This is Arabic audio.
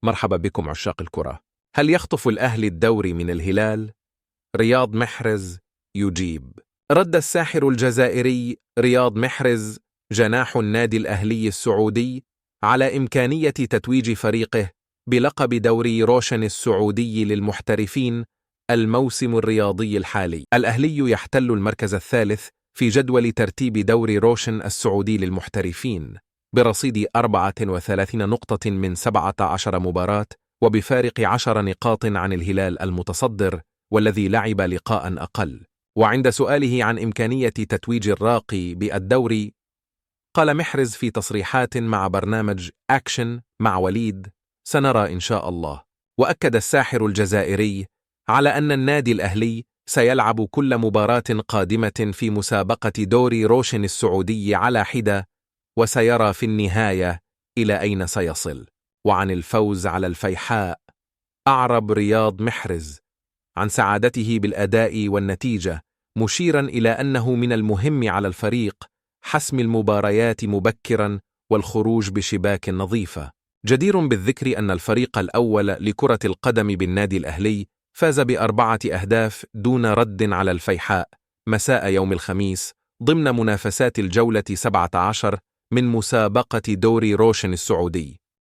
مرحبا بكم عشاق الكرة. هل يخطف الأهلي الدوري من الهلال؟ رياض محرز يجيب. رد الساحر الجزائري رياض محرز جناح النادي الأهلي السعودي على إمكانية تتويج فريقه بلقب دوري روشن السعودي للمحترفين الموسم الرياضي الحالي. الأهلي يحتل المركز الثالث في جدول ترتيب دوري روشن السعودي للمحترفين برصيد 34 نقطة من 17 مباراة، وبفارق 10 نقاط عن الهلال المتصدر والذي لعب لقاء أقل. وعند سؤاله عن إمكانية تتويج الراقي بالدوري، قال محرز في تصريحات مع برنامج أكشن مع وليد: سنرى إن شاء الله. وأكد الساحر الجزائري على أن النادي الأهلي سيلعب كل مباراة قادمة في مسابقة دوري روشن السعودي على حدة، وسيرى في النهاية إلى أين سيصل. وعن الفوز على الفيحاء، أعرب رياض محرز عن سعادته بالأداء والنتيجة، مشيرا إلى أنه من المهم على الفريق حسم المباريات مبكرا والخروج بشباك نظيفة. جدير بالذكر أن الفريق الأول لكرة القدم بالنادي الأهلي فاز ب4 أهداف دون رد على الفيحاء مساء يوم الخميس ضمن منافسات الجولة 17 من مسابقة دوري روشن السعودي.